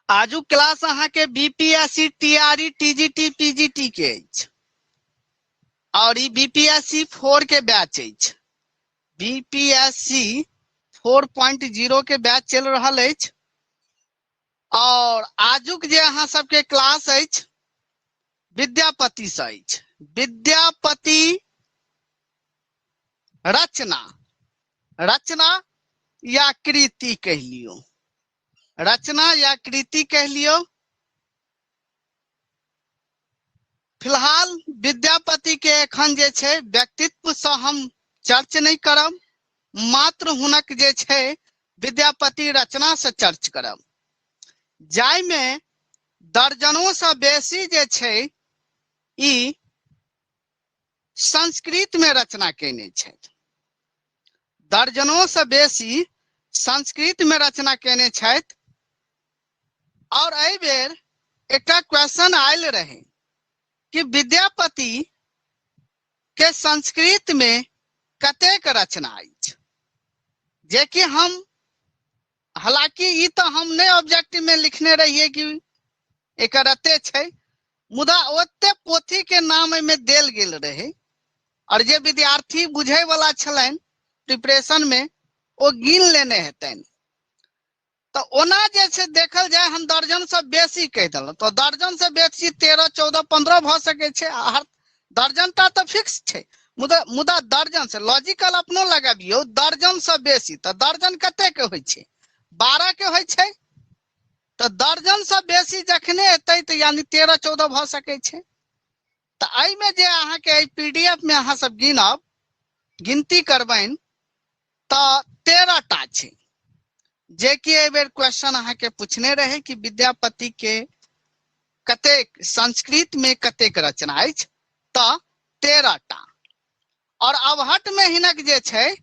आजू क्लास अहाँ के बीपीएससी टीआरई टीजीटी पीजीटी के अछि और ई बीपीएससी 4 के बैच अछि। बीपीएससी 4.0 के बैच चल रहा अछि और आजुक जे अहाँ सबके क्लास अछि विद्यापति से अछि। विद्यापति रचना या कृति कह लियो, रचना या कृति कह लियो। फिलहाल विद्यापति के एखन जे छै व्यक्तित्व से हम चर्च नहीं करब, मात्र हुनक जे छै विद्यापति रचना से चर्च करब, जाय में दर्जनों से बेसी जे छै ई संस्कृत में रचना केने छथि। दर्जनों से बेसी संस्कृत में रचना केने छथि। और एहि बेर एकटा क्वेश्चन आयल रहे कि विद्यापति के संस्कृत में कतेक रचना अछि, जे कि हम हालांकि ई तो हम नहीं ऑब्जेक्टिव में लिखने रहिए कि एकर एते छै, मुदा ओते पोथी के नाम में देल गेल रहे और जे विद्यार्थी बुझे वाला छलन प्रिपरेशन में ओ गिन लेने हेतन। तो ओना जे छै देखल जाए हम दर्जन से बेसी कह देलहुं, तो दर्जन से बेसी 13, 14, 15 भ सके छै। दर्जन टा तो फिक्स छै, मुदा दर्जन से लॉजिकल अपनो लगाबियो, दर्जन से बेसी तो दर्जन कते के होय छै, 12 के होय छै। तो दर्जन से बेसी जखने एतै तो यानी 13, 14 भ सके छै। तो एहि में जे अहाँ के पीडीएफ में अहाँ सब गिनब, गिनती करबैन तो 13 टा छै, जे कि एहि बेर क्वेश्चन अहाँ के पूछने रहे कि विद्यापति के कतेक संस्कृत में कतेक रचना अछि, तो 13 टा। और अबहट में हिनक जे छै,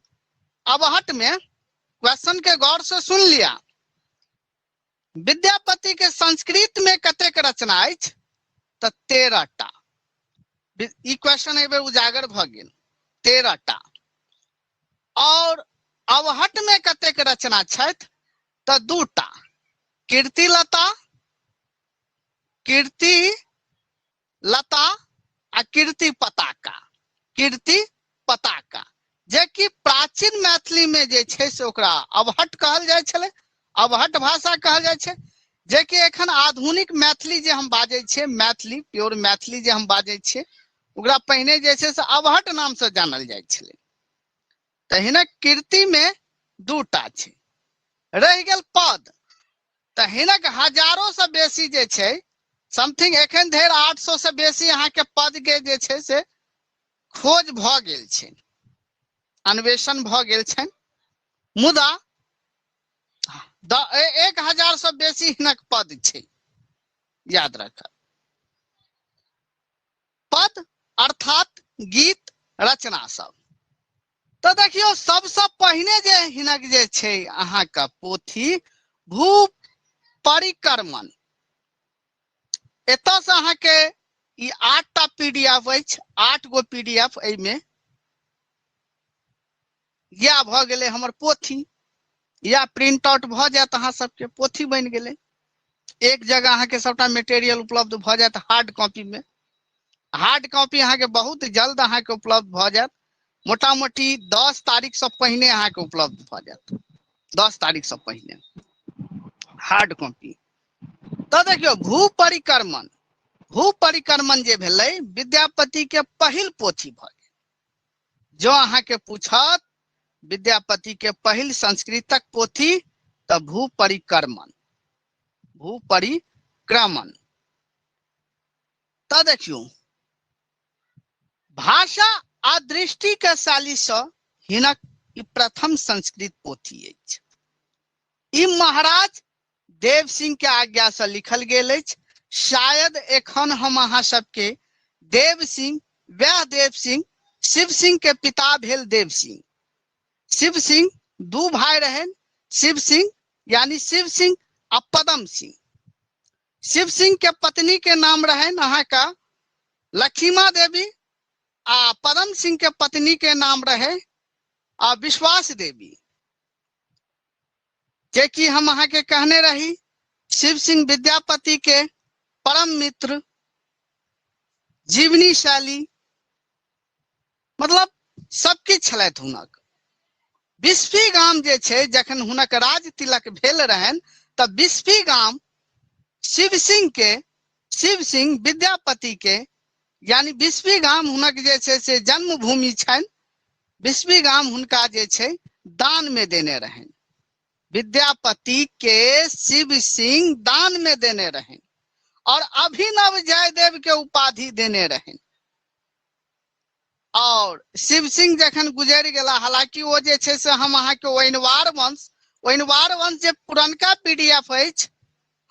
अबहट में क्वेश्चन के गौर से सुन लिया, विद्यापति के संस्कृत में कतेक रचना अछि, तो 13 टा। ई क्वेश्चन एहि बेर उजागर भ गेल, 13 टा। और अबहट में कतेक रचना छथि, तो 2 टा, कीर्ति लता आ कीर्ति पताका, कीर्ति पताका, जे कि प्राचीन मैथिली में जे छै से ओकरा अबहट कहल जाय छले, अबहट भाषा कहल जाय छै। जे कि एखन आधुनिक मैथिली जे हम बाजै छियै, मैथिली प्योर मैथिली जे हम बाजै छियै, ओकरा पहिने जे छै से अबहट नाम से जानल जाय छले। तो हिनक कीर्ति में 2 टा छै। रह गेल पद, तो हिनक हजारों से बेसी जे छै, समथिंग एखन धरि 800 से बेसी अहाँ के पद के जे छै से खोज भ गेल छै, अन्वेषण भ गेल छै। मुदा 1000 से बेसी हिनक पद छै, याद रखब। पद अर्थात गीत रचना सब। तो देखियो सबसे पहिने जे हिनक जे छै अहाँ का पोथी भू परिक्रमण, एतऽ से अहाँ के ई 8 टा पीडीएफ अछि, 8 गो पीडीएफ एहि में या भ गेले हमर पोथी, या प्रिंट आउट भ जात, अहाँ सबके पोथी बन गेले। एक जगह अहाँ के सबटा मटेरियल उपलब्ध भ जात हार्ड कॉपी में। हार्ड कॉपी अहाँ के बहुत जल्द अहाँ के उपलब्ध भ जात, मोटा मोटी 10 तारीख से पहले अहाँ के उपलब्ध भ जात, 10 तारीख से पहले हार्ड कॉपी। तो देखियो भू परिक्रमण जे भेलै विद्यापति के पहिल पोथी भ गेल। जो अहाँ के पूछत विद्यापति के पहिल संस्कृतक पोथी, तो भू परिक्रमण। तो देखियो भाषा आ दृष्टि के शैली से हिनक ई प्रथम संस्कृत पोथी अछि। ई महाराज देव सिंह के आज्ञा से लिखल गेल अछि। शायद एखन हम अहाँ सबके देव सिंह, वह देव सिंह, शिव सिंह के पिता भेल देव सिंह। शिव सिंह 2 भाई रहे, शिव सिंह यानी शिव सिंह आ पदम सिंह। शिव सिंह के पत्नी के नाम रहे अहाँ का लक्ष्मा देवी, आ पदम सिंह के पत्नी के नाम रहे विश्वास देवी। जे कि हम अहाँ के कहने रही शिव सिंह विद्यापति के परम मित्र, जीवनीशाली, मतलब सब किछु छलथि हुनक। बिस्फी गाम जे छै, जखन हुनक राज तिलक भेल रहनि तऽ बिस्फी गाम शिव सिंह विद्यापति के, यानी बिस्फी गाम हुनक जे छै से जन्मभूमि छनि। बिस्फी गाम हुनका जे छै दान में देने रहनि। विद्यापति के शिव सिंह दान में देने रहनि और अभिनव जयदेव के उपाधि देने रहनि। और शिव सिंह जखन गुजरि गेला, हालांकि वो जे छै से हम अहाँ के ओइनवार वंश जे पुरनका पीडीएफ अछि,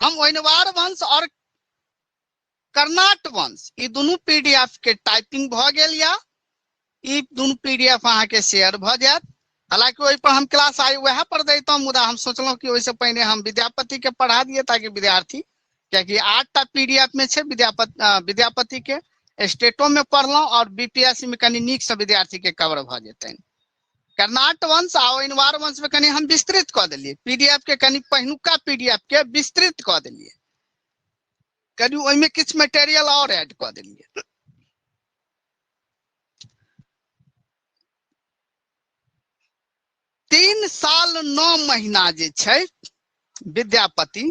हम ओइनवार वंश और कर्नाट वंश ई दुनू पीडीएफ के टाइपिंग भ गेल या ई दुनू पीडीएफ अहाँ के शेयर भ जायत। हालांकि ओहि पर हम क्लास आई वह पर दैतौ, मुदा हम सोचलहुं कि ओहिसे पहिने हम विद्यापति के पढ़ा दिए ताकि विद्यार्थी, क्योंकि 8टा पीडीएफ में छै विद्यापति के, स्टेटो में पढ़लहुं और बीपीएससी में कनी नीक से विद्यार्थी के कवर भ जेतनि। कर्नाट वंश आ ओइनवार वंश में कनी हम विस्तृत क देलिए, पीडीएफ के कनी पहिनुका पीडीएफ के विस्तृत क देलिए, कनी ओहि में किछु मटेरियल और ऐड क देलिए। 3 साल 9 महीना जे छै विद्यापति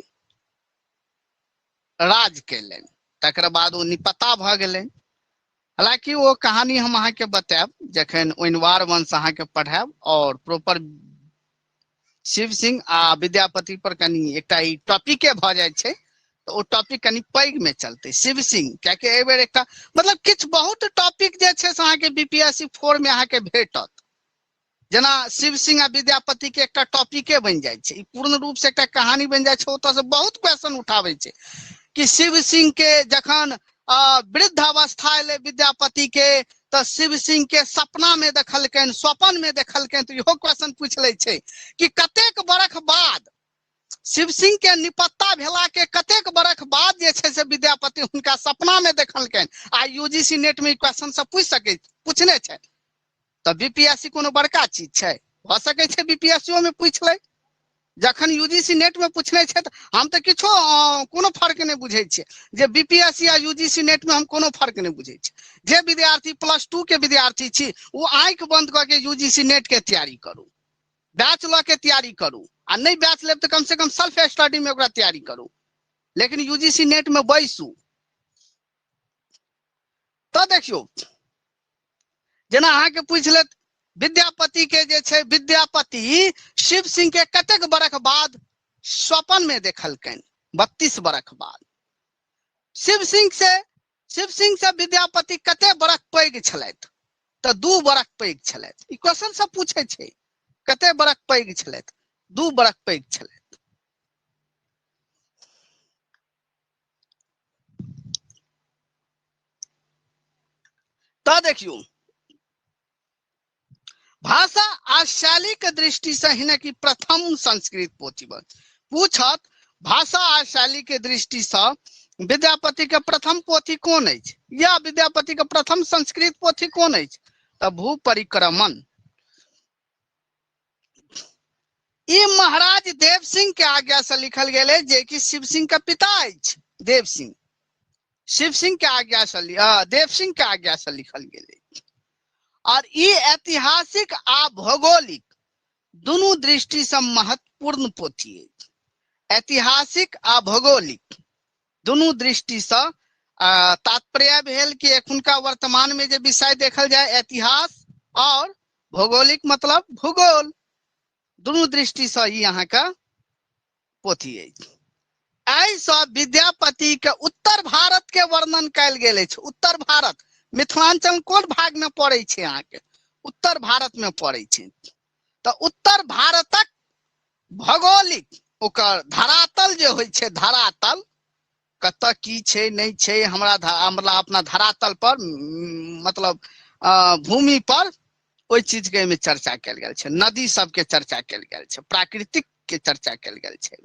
राज केलनि, तकर बाद ओ निपता भ गेलनि। हालांकि वो कहानी हम अहाँ के बतायब जखन ओइनवार वंश अहाँ के पढ़ायब और प्रॉपर शिव सिंह आ विद्यापति पर कनी एकटा ई टॉपिके भ जाय छै, तो ओ टॉपिक कनी पैग में चलते। शिव सिंह कियाकि एहि बेर एकटा मतलब किछु बहुत टॉपिक जे छै से अहाँ के बीपीएससी 4 में अहाँ के भेटत, जेना शिव सिंह आ विद्यापति के एकटा टॉपिके बनि जाय छै, पूर्ण रूप से एकटा कहानी बनि जाय छै। ओतऽ से बहुत क्वेश्चन उठाबै छै कि शिव सिंह के जखन वृद्ध अवस्था एले विद्यापति के, तो शिव सिंह के सपना में देखलकनि, स्वप्न में देखलकनि, तो इहो क्वेश्चन पूछ ले छै कि कतेक बरख बाद शिव सिंह के निपत्ता भेला के कतेक बरख बाद जे छै से विद्यापति हुनका सपना में देखलकनि। आ यूजीसी नेट में क्वेश्चन सब पूछने छै, तो बीपीएससी कोनो बड़का चीज छै, भ सकै छै बीपीएससी में पूछ ले। जखन यूजीसी नेट में पूछने छै त हम तो किछो कोनो फर्क नहीं बुझे छे, जे बीपीएससी आ यूजीसी नेट में हम कोनो फर्क नहीं बुझे छे। जे विद्यार्थी +2 के विद्यार्थी छी वो आंख बंद क के यूजीसी नेट के तैयारी करू, बैच ल के तैयारी करू, आ नहीं बैच लेब तो कम से कम सेल्फ स्टडी में ओकरा तैयारी करू, लेकिन यूजीसी नेट में बैसू। तो देखियो जेना अहाँ के पूछ लेत विद्यापति के जे छै, विद्यापति शिव सिंह के कतेक बरख बाद स्वप्न में देखलकनि, 32 बरख बाद। शिव सिंह से विद्यापति कते बरख पैघ छलथि, तो 2 बरख पैघ छलथि। ई क्वेश्चन सब पूछे छै, कते बरख पैघ छलथि, 2 बरख पैघ छलथि। तो देखियो भाषा आ शैली के दृष्टि से हिनकी प्रथम संस्कृत पोथी पूछत। भाषा आ शैली के दृष्टि से विद्यापति के प्रथम पोथी कौन है, या विद्यापति के प्रथम संस्कृत पोथी कौन है, तो भू परिक्रमण। ई महाराज देव सिंह के आज्ञा से लिखल गेले, जे कि शिव सिंह के पिता अछि। देव सिंह शिव सिंह के आज्ञा से देव सिंह के आज्ञा से लिखल गेले। और ये ऐतिहासिक आ भौगोलिक दोनों दृष्टि से महत्वपूर्ण पोथी है। ऐतिहासिक आ भौगोलिक दोनों दृष्टि से तात्पर्य भेल कि एखुनका वर्तमान में जे विषय देखल जाए, इतिहास और भौगोलिक मतलब भूगोल, दोनों दृष्टि से ये यहाँ का पोथी है। ऐसा विद्यापति के उत्तर भारत के वर्णन कल गेल छै। उत्तर भारत मिथिलांचल कोन भाग में पड़े छै, अहाँ के उत्तर भारत में पड़े छै। तो उत्तर भारतक भौगोलिक ओकर धरातल जे होइ छै, धरातल कत की छै नहीं छै, हमरा अपना धरातल पर मतलब भूमि पर ओई चीज के में चर्चा कल गेल छै। नदी सब के चर्चा कल गेल छै, प्राकृतिक के चर्चा कल गेल छै।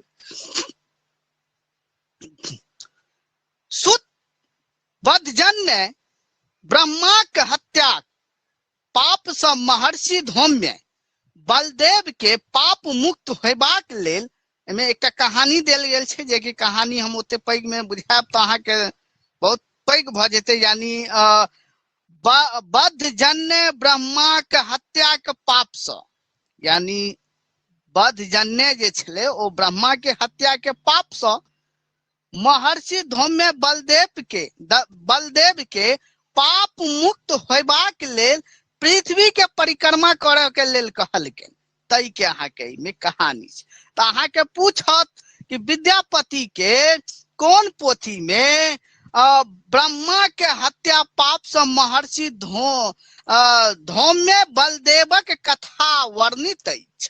सुत वधजन्य ब्रह्मा के हत्या पाप से महर्षि धौम्य बलदेव के पाप मुक्त होबाक लेल एमे एक कहानी देल गेल छै, जे कि कहानी हम ओते पैघ में बुझायब तऽ अहाँके बहुत पैघ भऽ जेतै। यानी बद्ध जन्य ब्रह्मा के हत्या के पाप सँ, यानी बद्ध जन्य जे छलै ओ ब्रह्मा के हत्या के पाप सँ महर्षि धौम्य बलदेव के पाप मुक्त होयबाक लेल पृथ्वी के परिक्रमा करय के लेल कहलकै। तै के अहाँके में कहानी छै। तऽ अहाँके पूछत कि विद्यापति के कोन पोथी में ब्रह्मा के हत्या पाप से महर्षि धौम्य बलदेवक कथा वर्णित अछि?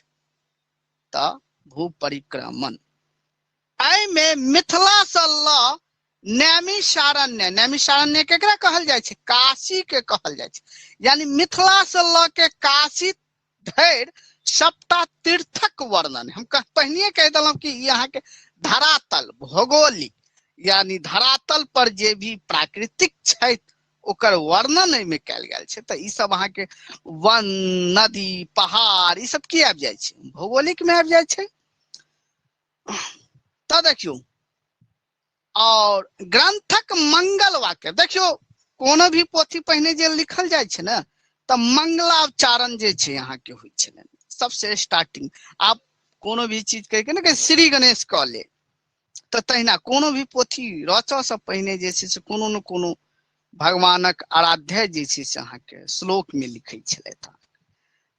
तऽ भू परिक्रमण। में मिथिला से ल नैमिषारण्य, नैमिषारण्य केकरा कहल जाय छै? काशी के कहल जाय छै। यानी मिथिला से ल के काशी धरि सबटा तीर्थक वर्णन। हम पहिने कह देलहुं कि यहाँ के धरातल भौगोलिक, यानी धरातल पर जे भी प्राकृतिक छै ओकर वर्णन एहिमे कयल गेल छै। तऽ ई सब अहाँके वन, नदी, पहाड़ ई सब की आबि जाइ छै? भौगोलिक में आबि जाइ छै। तऽ देखियो, और ग्रंथक मंगल वाक्य देखियो, कोनो भी पोथी पहिने जे लिखल जाइ छै ने तऽ मंगलाउच्चारण जे छै यहाँ के होइ छै सबसे स्टार्टिंग। आप कोनो भी चीज कह के ना श्री गणेश कह ले, तऽ तहिना कोनो भी पोथी रचऽ से पहिने जे छै से कोनो न कोनो भगवानक आराध्य जे छै से अहाँके श्लोक में लिखै छलथि।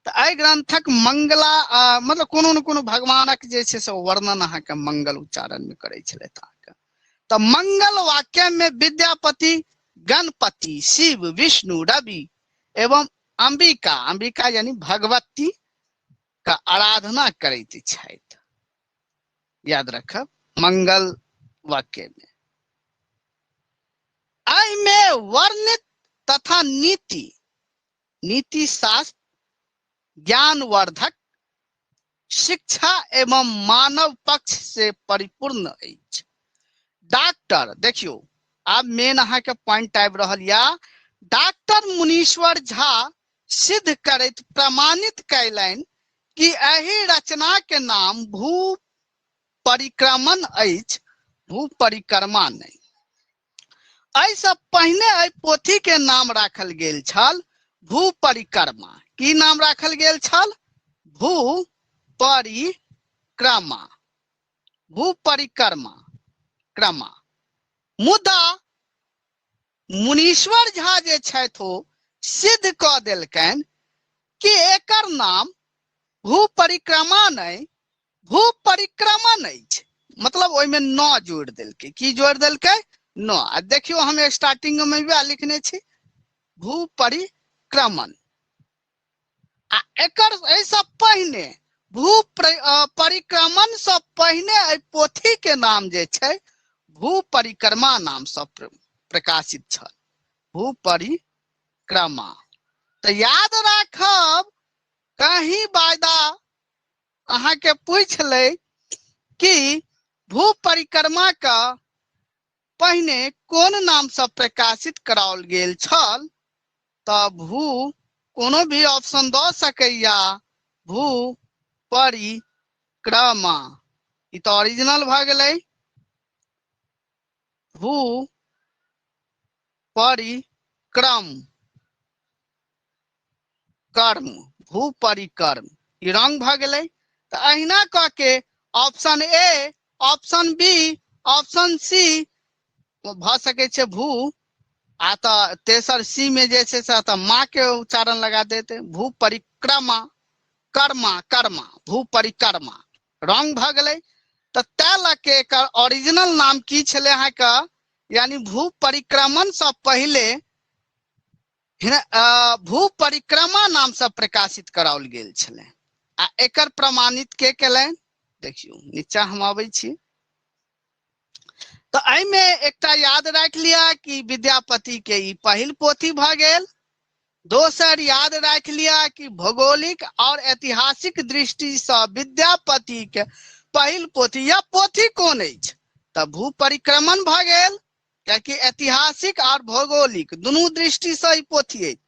तऽ एहि ग्रंथक मंगला मतलब कोनो न कोनो भगवानक जे छै से वर्णन अहाँके मंगल उच्चारण में करै छलथि अहाँके। तऽ मंगल वाक्य में विद्यापति गणपति, शिव, विष्णु, रवि एवं अंबिका, अंबिका यानी भगवती का आराधना करैत छथि। याद रखब मंगल वाक्य में। आई में वर्णित तथा नीति, नीति शास्त्र, ज्ञानवर्धक, शिक्षा एवं मानव पक्ष से परिपूर्ण अछि। डॉक्टर देखियो, आब मेन अहाँ के पॉइंट आबि रहल या। डॉक्टर मुनीश्वर झा सिद्ध करैत प्रमाणित कैलनि कि एहि रचना के नाम भू परिक्रमण अछि, भू परिक्रमा नहीं। एहिसँ पहिने एहि पोथी के नाम राखल गेल छल भू परिक्रमा। की नाम राखल गेल छल? भू परिक्रमा, भू परिक्रमा क्रमा। मुदा मुनीश्वर झा जे छथि ओ सिद्ध कऽ देलकनि कि एकर नाम भू परिक्रमा नहीं भू परिक्रमण अछि। मतलब ओहिमे न जोड़ि देलकै। की जोड़ि देलकै? न। आ देखियो हम स्टार्टिंग में भी लिखने छी भू परिक्रमण। आ एकर एहिसँ पहिने भू परिक्रमण से पहिने एहि पोथी के नाम जे छै भू परिक्रमा नाम से प्रकाशित छल, भू परिक्रमा। तऽ याद राखब, कहीं वायदा अहाँ के पूछ ले कि भू परिक्रमा का पहिने कोन नाम से प्रकाशित कराओल गेल छल, तऽ भू कोनो भी ऑप्शन दऽ सकैया। भू परिक्रमा ई तऽ ओरिजिनल भऽ गेलै। भू परिक्रम कर्म, भू परिक्रम ई रंग भऽ गेलै। तऽ अहिना कऽ के option A, option B, option C भऽ सकै छै भू, आ तऽ तेसर सी में जे छै से माँ के उच्चारण लगा देते भू परिक्रमा कर्मा, कर्मा भू परिक्रमा रंग भऽ गेलै। तऽ तै लऽ के एकर ओरिजिनल नाम की छलै अहाँके, यानी भू परिक्रमण से पहले भू परिक्रमा नाम से प्रकाशित कराओल गेल छलै। आ एकर प्रमाणित के केलनि? देखियो नीचा हम आबै छी। तऽ एहिमे एकटा याद राख लिया कि विद्यापति के ई पहिल पोथी भऽ गेल। दोसर याद राख लिया कि भौगोलिक और ऐतिहासिक दृष्टि से विद्यापति के पहिल पोथी या पोथी कोन अछि? तऽ भू परिक्रमण भऽ गेल, कियाकि ऐतिहासिक और भौगोलिक दुनू दृष्टि से ई पोथी अछि।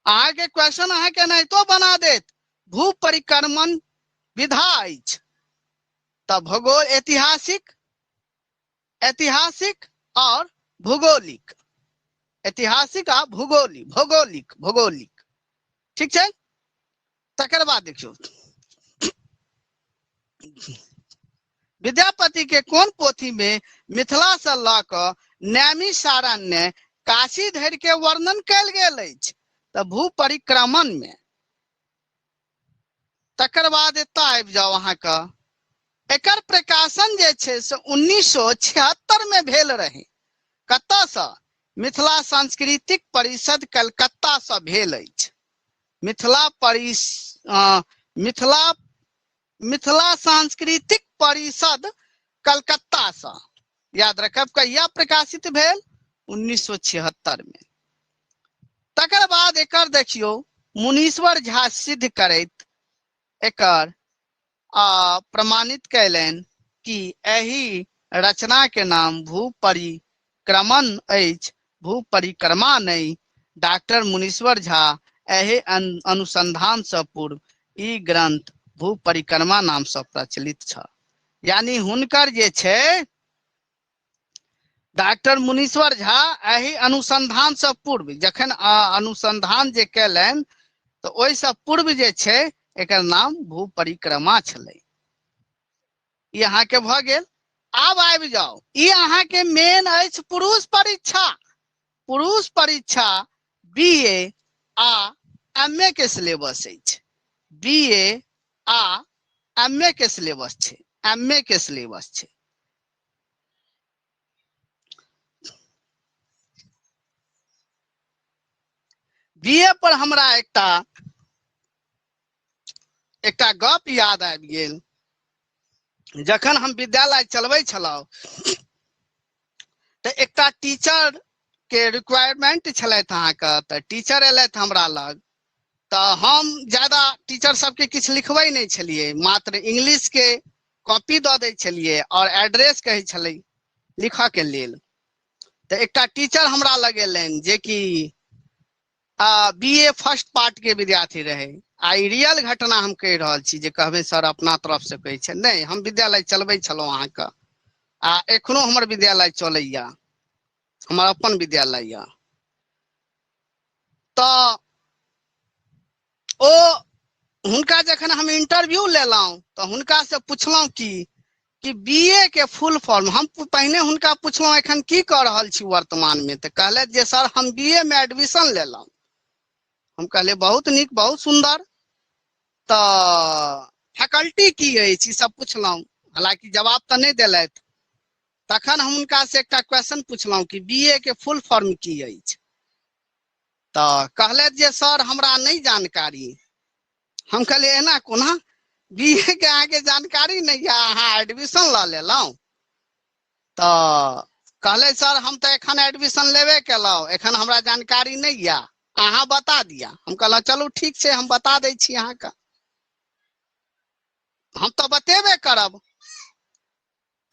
अहाँ के क्वेश्चन अहाँ के एनाहितो बना देत भू परिक्रमण विधा अछि, तो भूगोल ऐतिहासिक, ऐतिहासिक और भूगोलिक, ऐतिहासिक आ भूगोलिक, भौगोलिक, भौगोलिक, ठीक है। तकर बाद देखियो विद्यापति के कोन पोथी में मिथिला से ल क नैमिषारण्य काशी धरि के वर्णन कयल गेल अछि? तो भू परिक्रमण में। तकर बाद एतय आबि जाओ अहाँ का एकर प्रकाशन जे छै से 1976 में भेल रहे। कतऽ सँ? मिथिला सांस्कृतिक परिषद कलकत्ता से भेल अछि। मिथिला सांस्कृतिक परिषद कलकत्ता से, याद रखब कहिया प्रकाशित भेल? 1976 में। तकर बाद एकर देखियो मुनीश्वर झा सिद्ध करैत एकर प्रमाणित कैलनि कि एहि रचना के नाम भू परिक्रमण अछि, भू परिक्रमा नहीं। डॉक्टर मुनीश्वर झा एहि अनुसंधान से पूर्व ई ग्रंथ भू परिक्रमा नाम से प्रचलित छ। यानी हुनकर जे छै डॉक्टर मुनीश्वर झा एहि अनुसंधान से पूर्व जखन अनुसंधान जे कैलनि तो ओहि से पूर्व जे छै एकर नाम भू परिक्रमा छलै। ई अहाँ के भ गेल। आब आबि जाओ ई अहाँ के मेन अछि पुरुष परीक्षा। पुरुष परीक्षा बीए आ एमए के सिलेबस अछि। बीए आ एमए के सिलेबस छै, एमए के सिलेबस छै। बीए पर हमरा एकटा गप याद आबि गेल। जखन हम विद्यालय चलबै छलहुँ तो एकटा टीचर के रिक्वायरमेंट छलथि अहाँके, तो टीचर एलथि हमरा लग। तो हम ज्यादा टीचर सबके किछु लिखबै नहीं छलिए, मात्र इंग्लिश के कॉपी दऽ दै छलिए और एड्रेस कहै छलै लिखऽ के लेल। तो एकटा टीचर हमरा लग एलनि जे कि बीए फर्स्ट पार्ट के विद्यार्थी रहे। आई रियल घटना हम कहि रहल छी, जे कहबै सर अपना तरफ से कहै छै, नहीं हम विद्यालय चलबै छलहुँ अहाँके आ एखनो हमर विद्यालय चलैया, हमर अपन विद्यालय यऽ। तो ओ हुनका जखन हम इंटरव्यू लेलहुँ तो हुनका से पुछलहुँ कि बीए के फुल फॉर्म, हम पहिने हुनका पुछलहुँ एखन की कऽ रहल छी वर्तमान में, तो कहलथि जे सर हम बीए में एडमिशन लेलहुँ। हम कहले बहुत नीक, बहुत सुंदर। तो फैकल्टी की अछि ई सब पुछलहुँ, हालांकि जवाब तो नहीं देलथि। तखन हम हुनका से एकटा क्वेश्चन पुछलहुँ कि बीए के फुल फॉर्म की अछि? तो कहलथि जे सर हमरा नहीं जानकारी। हम कहलिए एना कोना, बीए के अहाँ के जानकारी नहीं है, अहाँ एडमिशन लऽ लेलहुँ? तो कहले सर हम तो एखन एडमिशन लेबे केलहुँ, एखन हमरा जानकारी नहीं है, अहाँ बता दिया। हम कहलहुँ चलू ठीक छै, हम बता दै छी अहाँके, हम तो बतेबे करब।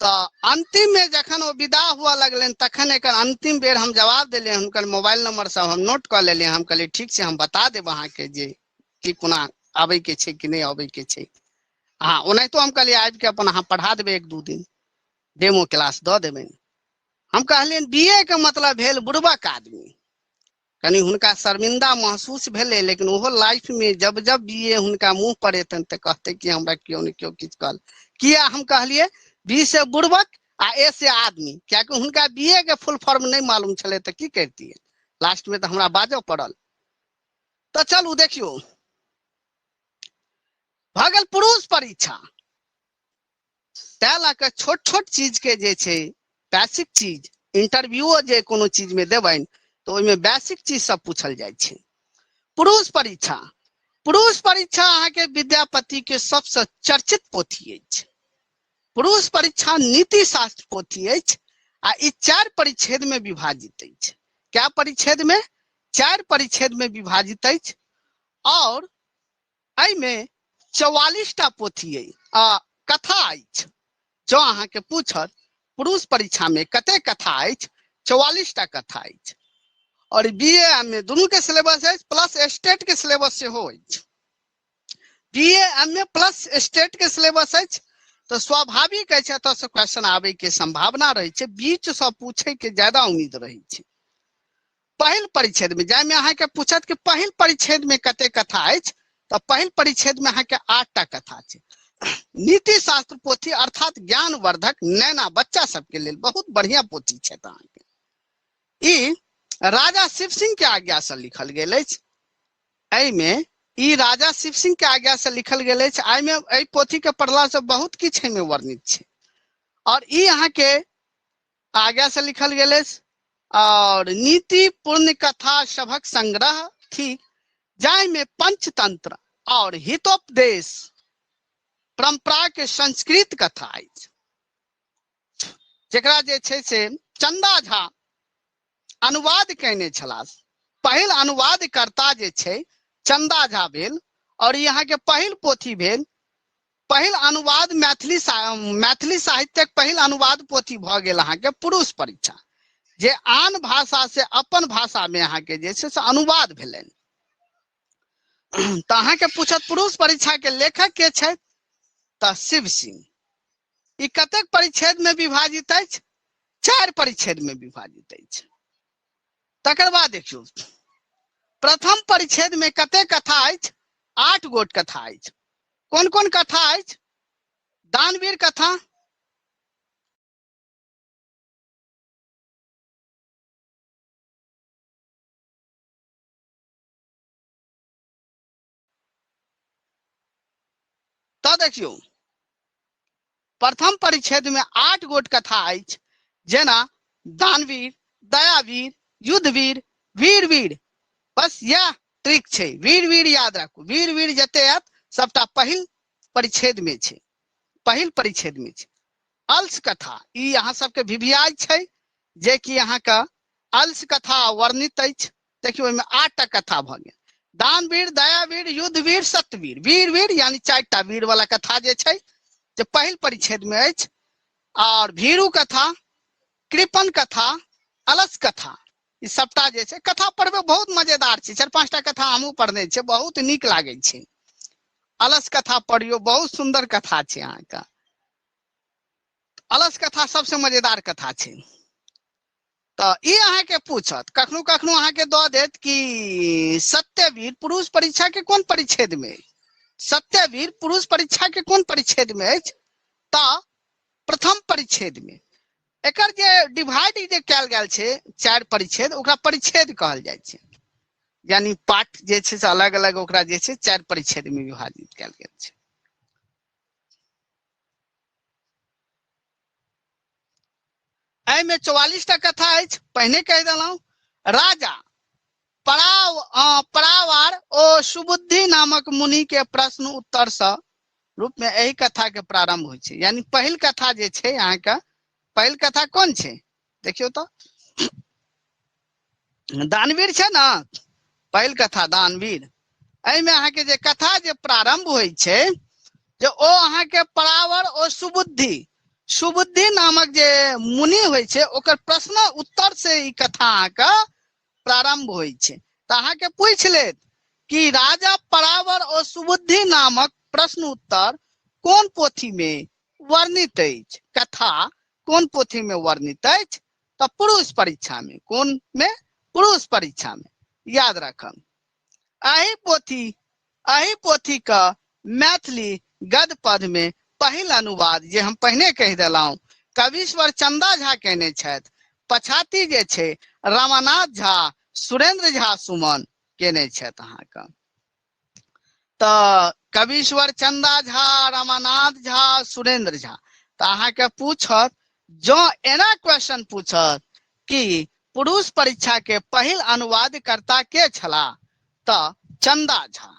तो अंतिम में जखन वो विदा हुआ लगलन तखन एकर अंतिम बेर हम जवाब देलिए। हुनकर मोबाइल नंबर सब हम नोट कर लेलिए। हम कहलिए ठीक छै, हम बता देब अहाँ के जे कि कोना आबे के छै कि नहीं आबे के छै। हाँ ओनाहितो हम कहलिए आबि के अपन अहाँ पढ़ा देबै, 1-2 दिन डेमो क्लास दऽ देबै। हम कहलिए बीए के मतलब भेल बुड़बक आदमी। कनी हुनका शर्मिंदा महसूस भेलै, लेकिन ओहो लाइफ में जब जब बीए हुनका मुंह पर एतन तो कहते कि हमरा क्यों नहीं क्यों किछु कहल। किया हम कहलिए बी से बुड़बक आ ए से आदमी, क्या कि हुनका बीए के फुल फॉर्म नहीं मालूम छलै तो की करतियै, लास्ट में तो हमरा बाजऽ पड़ल। तो चलू देखियो भऽ गेल पुरुष परीक्षा। तै लऽ कऽ छोट छोट चीज के जे छै बेसिक चीज, इंटरव्यूओ जे कोनो चीज में देबनि तो ओहिमे बेसिक चीज सब पूछल जाइ छै। पुरुष परीक्षा, पुरुष परीक्षा अहाँ के विद्यापति के सबसे चर्चित पोथी अछि। पुरुष परीक्षा नीति शास्त्र पोथी अछि आ ई 4 परिच्छेद में विभाजित अछि। क्या परिच्छेद में? 4 परिच्छेद में विभाजित अछि और एहि में 44टा पोथी अछि, कथा अछि। जो अहाँ के पूछत पुरुष परीक्षा में कते कथा अछि, 44टा कथा अछि। और बीए में दोनों के सिलेबस है प्लस स्टेट के सिलेबस से हो। बीए एमए प्लस स्टेट के सिलेबस है, तो स्वाभाविक है एतऽ से क्वेश्चन आवे के संभावना रहे छै, बीच से पूछे के ज्यादा उम्मीद रहे छै। पहिल परिच्छेद में जाय में अहाँ के पूछत कि पहिल परिच्छेद में कते कथा अछि, तो पहिल परिच्छेद में अहाँ के 8 टा कथा छै। नीति शास्त्र पोथी अर्थात ज्ञानवर्धक नैना बच्चा सबके लेल बहुत बढ़िया पोथी छै। अहाँ के ई राजा शिव सिंह के आज्ञा से लिखल गेल अछि। एहि में ई राजा शिव सिंह के आज्ञा से लिखल गेल अछि। एहि में एहि पोथी के पढ़ला से बहुत किछ में वर्णित छै और ई अहाँ के आज्ञा से लिखल गेल अछि। और नीति पूर्ण कथा सभक संग्रह थी, जाहि में पंचतंत्र और हितोपदेश परंपरा के संस्कृत कथा अछि, जेकरा जे छै से चंदा झा अनुवाद कैने छलाह। पहिल अनुवादकर्ता जे छै चंदा झा भेल और यहाँ के पहिल पोथी भेल। पहिल अनुवाद मैथिली साहित्यक पहिल अनुवाद पोथी भ गेल अहाँ के पुरुष परीक्षा, जे आन भाषा से अपन भाषा में अहाँ के जे छै से अनुवाद भेलनि। तो अहाँ के पूछत पुरुष परीक्षा के लेखक के छै, तो शिव सिंह। ई कतेक परिच्छेद में विभाजित अछि? 4 परिच्छेद में विभाजित अछि। तकर बाद देखियो प्रथम परिच्छेद में कते कथा अछि? 8 गोट कथा अछि। कोन कोन कथा अछि? दानवीर कथा, तो देखियो प्रथम परिच्छेद में 8 गोट कथा अछि, जेना दानवीर, दयावीर, युद्धवीर, वीरवीर। बस यह ट्रिक छै, वीरवीर याद राखू। वीरवीर जते आयत सबटा पहिल परिच्छेद में छै, पहिल परिच्छेद में छै। अलस कथा ई अहाँ सबके भिभियाई छै, जे कि अहाँ का अलस कथा वर्णित अछि। देखियो ओहिमे 8 टा कथा भ गेल। दानवीर, दयावीर, युद्धवीर, सत्यवीर, वीरवीर यानी 4 टा वीर वाला कथा जे छै जे पहिल परिच्छेद में अछि। और भीरू कथा, कृपन कथा, अलस कथा, ई सबटा जे छै कथा पढ़बे बहुत मजेदार छै। 4-5 टा कथा हमहूँ पढ़ने छै, बहुत नीक लागे छै। अलस कथा पढ़ियो, बहुत सुंदर कथा छै। अहाँ का अलस कथा सबसे मजेदार कथा छै। तो ई अहाँ के पूछत, कखनो कखनो अहाँ के दऽ देत कि सत्यवीर पुरुष परीक्षा के कोन परिच्छेद में? सत्यवीर पुरुष परीक्षा के कोन परिच्छेद में अछि? तो प्रथम परिच्छेद में। एकर जे डिवाइड जे कैल गेल छै 4 परिच्छेद, ओकरा परिच्छेद कहल जाइ छै। यानी पाठ जे छै से अलग अलग ओकरा जे छै 4 परिच्छेद में विभाजित कैल गेल छै। एहि में 44 टा कथा अछि। पहिने कह देलहुं, राजा परावार ओ सुबुद्धि नामक मुनि के प्रश्न उत्तर से रूप में एही कथा के प्रारंभ होइ छै। यानी पहिल कथा जे छै अहाँ का, पहिल कथा कौन छै? देखियो तो दानवीर छै ना, पहिल कथा दानवीर। एहि में अहाँ के जे कथा जे प्रारंभ होइ छै, जे ओ अहाँ के परावर ओ सुबुद्धि, सुबुद्धि नामक जे मुनि होइ छै ओकर प्रश्न उत्तर से ई कथा अहाँ का प्रारंभ होइ छै। तो अहाँ के पूछ लेत कि राजा परावर और सुबुद्धि नामक प्रश्न उत्तर कौन पोथी में वर्णित अछि? कथा कौन पोथी में वर्णित अछि? तो पुरुष परीक्षा में। कौन में? पुरुष परीक्षा में। याद रखब एही पोथी का मैथिली गद्य पद में पहिल अनुवाद जे हम पहिने कह देलहुं, कविश्वर चंदा झा केने छथि। पछाती जे छै रामानाथ झा, सुरेंद्र झा सुमन केने छथि। अहाँ का तो कविश्वर चंदा झा, रामानाथ झा, सुरेंद्र झा। तो अहाँ के पूछत, जो एना क्वेश्चन पूछत कि पुरुष परीक्षा के पहिल अनुवादकर्ता के छला, तो चंदा झा।